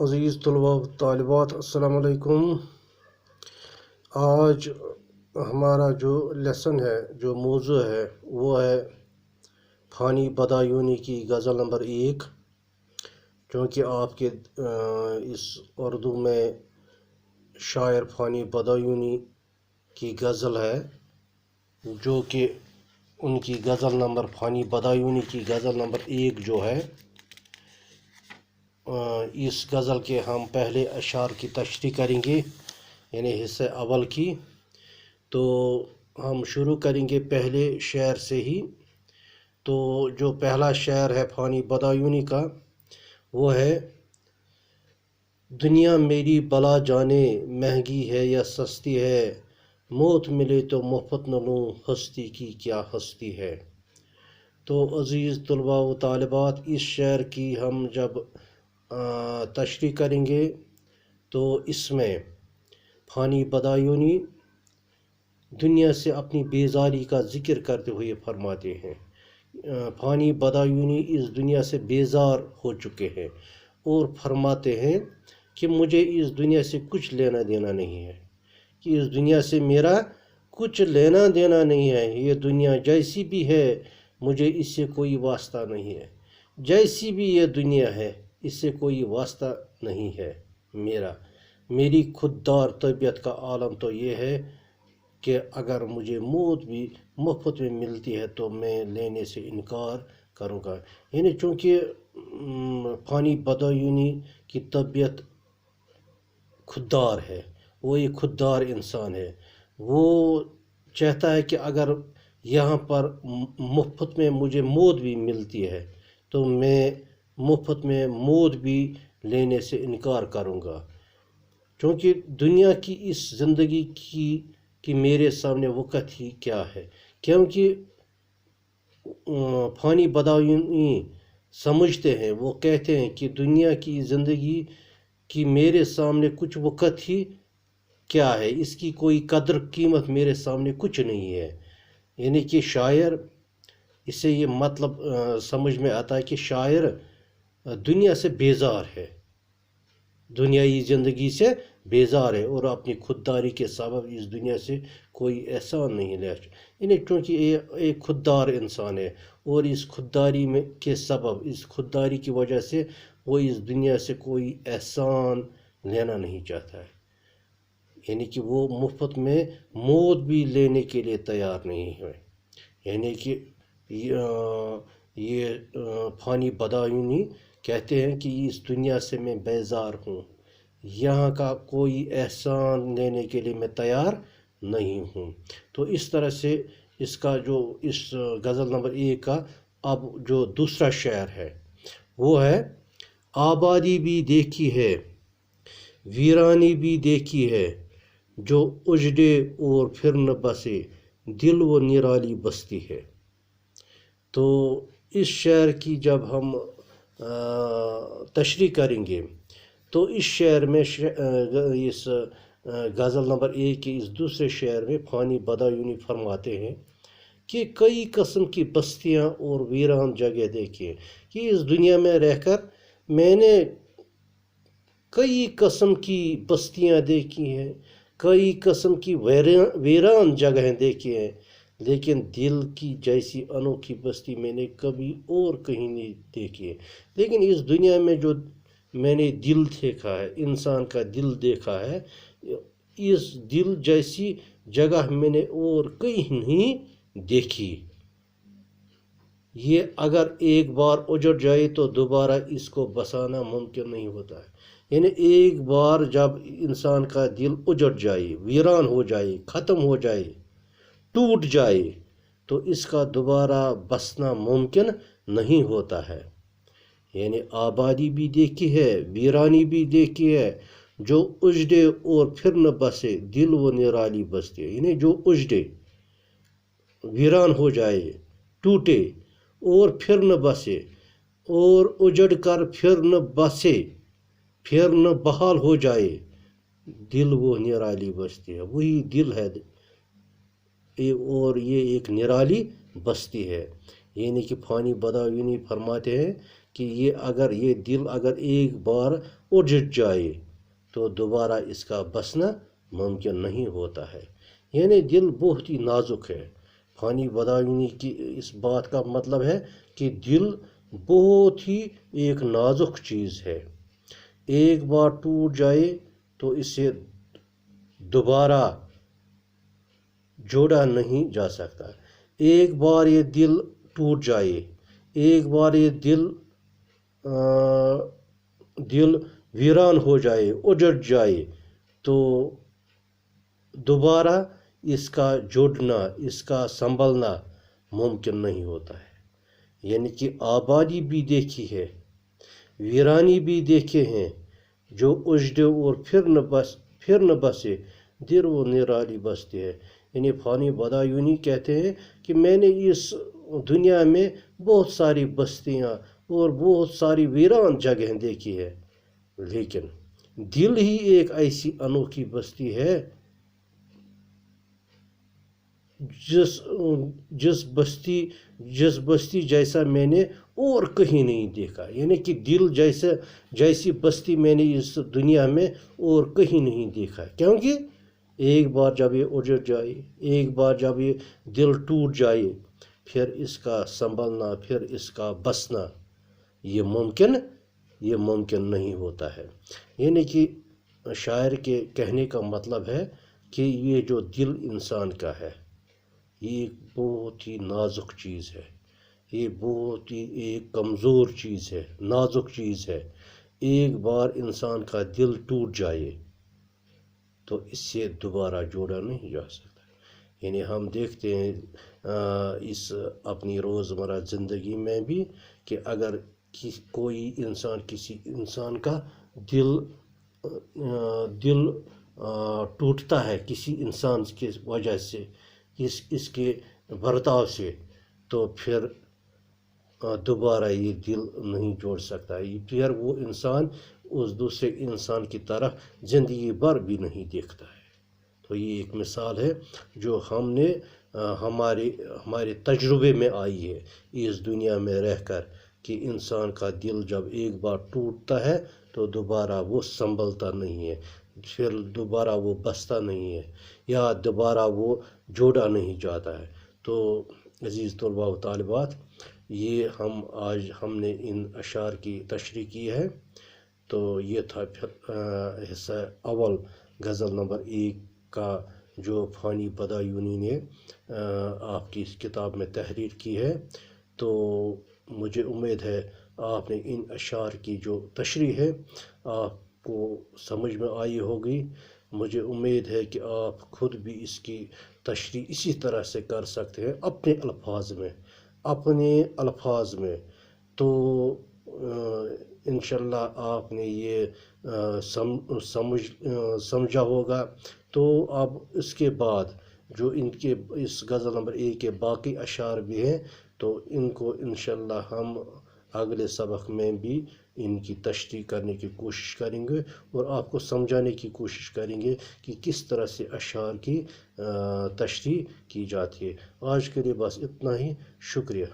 عزیز طلباء و طالبات السلام علیکم۔ آج ہمارا جو لیسن ہے، جو موضوع ہے، وہ ہے فانی بدایونی کی غزل نمبر 1، چونکہ آپ کے اس اردو میں شاعر فانی بدایونی کی غزل ہے، جو کہ ان کی غزل نمبر فانی بدایونی کی غزل نمبر 1 جو ہے، اس غزل کے ہم پہلے اشعار کی تشریح کریں گے، یعنی حصہ اول کی۔ تو ہم شروع کریں گے پہلے شعر سے ہی۔ تو جو پہلا شعر ہے فانی بدایونی کا، وہ ہے: دنیا میری بلا جانے مہنگی ہے یا سستی ہے، موت ملے تو مفت نہ لوں، ہستی کی کیا ہستی ہے۔ تو عزیز طلباء و طالبات، اس شعر کی ہم جب تشریح کریں گے تو اس میں فانی بدایونی دنیا سے اپنی بیزاری کا ذکر کرتے ہوئے فرماتے ہیں۔ فانی بدایونی اس دنیا سے بیزار ہو چکے ہیں اور فرماتے ہیں کہ مجھے اس دنیا سے کچھ لینا دینا نہیں ہے، کہ اس دنیا سے میرا کچھ لینا دینا نہیں ہے۔ یہ دنیا جیسی بھی ہے، مجھے اس سے کوئی واسطہ نہیں ہے، جیسی بھی یہ دنیا ہے اس سے کوئی واسطہ نہیں ہے میری خوددار طبیعت کا عالم تو یہ ہے کہ اگر مجھے موت بھی مفت میں ملتی ہے تو میں لینے سے انکار کروں گا۔ یعنی چونکہ فانی بدایونی کی طبیعت خوددار ہے، وہ ایک خوددار انسان ہے، وہ چاہتا ہے کہ اگر یہاں پر مفت میں مجھے موت بھی ملتی ہے تو میں مفت میں موت بھی لینے سے انکار کروں گا، چونکہ دنیا کی اس زندگی کی میرے سامنے وقت ہی کیا ہے۔ کیونکہ فانی بدایونی سمجھتے ہیں، وہ کہتے ہیں کہ دنیا کی زندگی کی میرے سامنے کچھ وقت ہی کیا ہے، اس کی کوئی قدر قیمت میرے سامنے کچھ نہیں ہے۔ یعنی کہ شاعر، اس سے یہ مطلب سمجھ میں آتا ہے کہ شاعر دنیا سے بیزار ہے، دنیائی زندگی سے بیزار ہے اور اپنی خودداری کے سبب اس دنیا سے کوئی احسان نہیں لے۔ یعنی چونکہ یہ ایک خوددار انسان ہے اور اس خودداری کے سبب، اس خودداری کی وجہ سے وہ اس دنیا سے کوئی احسان لینا نہیں چاہتا ہے، یعنی کہ وہ مفت میں موت بھی لینے کے لیے تیار نہیں ہے۔ یعنی کہ یہ فانی بدایونی کہتے ہیں کہ اس دنیا سے میں بیزار ہوں، یہاں کا کوئی احسان لینے کے لیے میں تیار نہیں ہوں۔ تو اس طرح سے اس کا جو اس غزل نمبر 1 کا اب جو دوسرا شعر ہے وہ ہے: آبادی بھی دیکھی ہے، ویرانی بھی دیکھی ہے، جو اجڑے اور پھر نہ بسے، دل وہ نرالی بستی ہے۔ تو اس شعر کی جب ہم تشریح کریں گے تو اس شعر میں اس غزل نمبر 1 کے اس دوسرے شعر میں فانی بدایونی فرماتے ہیں کہ کئی قسم کی بستیاں اور ویران جگہ دیکھی ہیں، کہ اس دنیا میں رہ کر میں نے کئی قسم کی بستیاں دیکھی ہیں، کئی قسم کی ویران جگہیں دیکھی ہیں، لیکن دل کی جیسی انوکھی بستی میں نے کبھی اور کہیں نہیں دیکھی ہے۔ لیکن اس دنیا میں جو میں نے دل دیکھا ہے، انسان کا دل دیکھا ہے، اس دل جیسی جگہ میں نے اور کہیں نہیں دیکھی۔ یہ اگر ایک بار اجڑ جائے تو دوبارہ اس کو بسانا ممکن نہیں ہوتا ہے۔ یعنی ایک بار جب انسان کا دل اجڑ جائے، ویران ہو جائے، ختم ہو جائے، ٹوٹ جائے، تو اس کا دوبارہ بسنا ممکن نہیں ہوتا ہے۔ یعنی آبادی بھی دیکھی ہے، ویرانی بھی دیکھی ہے، جو اجڑے اور پھر نہ بسے، دل وہ نرالی بستی ہے۔ یعنی جو اجڑے، ویران ہو جائے، ٹوٹے اور پھر نہ بسے، اور اجڑ کر پھر نہ بسے، پھر نہ بحال ہو جائے، دل وہ نرالی بستی ہے۔ وہی دل ہے اور یہ ایک نرالی بستی ہے۔ یعنی کہ فانی بدایونی فرماتے ہیں کہ یہ دل اگر ایک بار اجڑ جائے تو دوبارہ اس کا بسنا ممکن نہیں ہوتا ہے۔ یعنی دل بہت ہی نازک ہے۔ فانی بدایونی کی اس بات کا مطلب ہے کہ دل بہت ہی ایک نازک چیز ہے، ایک بار ٹوٹ جائے تو اسے دوبارہ جوڑا نہیں جا سکتا۔ ایک بار یہ دل ٹوٹ جائے، ایک بار یہ دل ویران ہو جائے، اجڑ جائے، تو دوبارہ اس کا جوڑنا، اس کا سنبھلنا ممکن نہیں ہوتا ہے۔ یعنی کہ آبادی بھی دیکھی ہے، ویرانی بھی دیکھے ہیں، جو اجڑے اور پھر نہ بسے دیر و نرالی بستے ہے۔ یعنی فانی بدایونی کہتے ہیں کہ میں نے اس دنیا میں بہت ساری بستیاں اور بہت ساری ویران جگہیں دیکھی ہے، لیکن دل ہی ایک ایسی انوکھی بستی ہے جس بستی جیسا میں نے اور کہیں نہیں دیکھا۔ یعنی کہ دل جیسی بستی میں نے اس دنیا میں اور کہیں نہیں دیکھا، کیونکہ ایک بار جب یہ اجڑ جائے، ایک بار جب یہ دل ٹوٹ جائے، پھر اس کا سنبھلنا، پھر اس کا بسنا یہ ممکن نہیں ہوتا ہے۔ یعنی کہ شاعر کے کہنے کا مطلب ہے کہ یہ جو دل انسان کا ہے، یہ ایک بہت ہی نازک چیز ہے، یہ بہت ہی ایک کمزور چیز ہے، نازک چیز ہے۔ ایک بار انسان کا دل ٹوٹ جائے تو اس سے دوبارہ جوڑا نہیں جا سکتا۔ یعنی ہم دیکھتے ہیں اس اپنی روزمرہ زندگی میں بھی کہ اگر کوئی انسان، کسی انسان کا دل ٹوٹتا ہے کسی انسان کی وجہ سے، اس کے برتاؤ سے، تو پھر دوبارہ یہ دل نہیں جوڑ سکتا، پھر وہ انسان اس دوسرے انسان کی طرف زندگی بھر بھی نہیں دیکھتا ہے۔ تو یہ ایک مثال ہے جو ہم نے ہمارے تجربے میں آئی ہے اس دنیا میں رہ کر، کہ انسان کا دل جب ایک بار ٹوٹتا ہے تو دوبارہ وہ سنبھلتا نہیں ہے، پھر دوبارہ وہ بستا نہیں ہے، یا دوبارہ وہ جوڑا نہیں جاتا ہے۔ تو عزیز طلباء و طالبات، یہ آج ہم نے ان اشعار کی تشریح کی ہے۔ تو یہ تھا حصہ اول غزل نمبر 1 کا، جو فانی بدایونی نے آپ کی اس کتاب میں تحریر کی ہے۔ تو مجھے امید ہے آپ نے ان اشعار کی جو تشریح ہے آپ کو سمجھ میں آئی ہوگی۔ مجھے امید ہے کہ آپ خود بھی اس کی تشریح اسی طرح سے کر سکتے ہیں، اپنے الفاظ میں۔ تو انشاءاللہ آپ نے یہ سمجھا ہوگا۔ تو اب اس کے بعد جو اس غزل نمبر 1 کے باقی اشعار بھی ہیں، تو ان کو انشاءاللہ ہم اگلے سبق میں بھی ان کی تشریح کرنے کی کوشش کریں گے، اور آپ کو سمجھانے کی کوشش کریں گے کہ کس طرح سے اشعار کی تشریح کی جاتی ہے۔ آج کے لیے بس اتنا ہی، شکریہ۔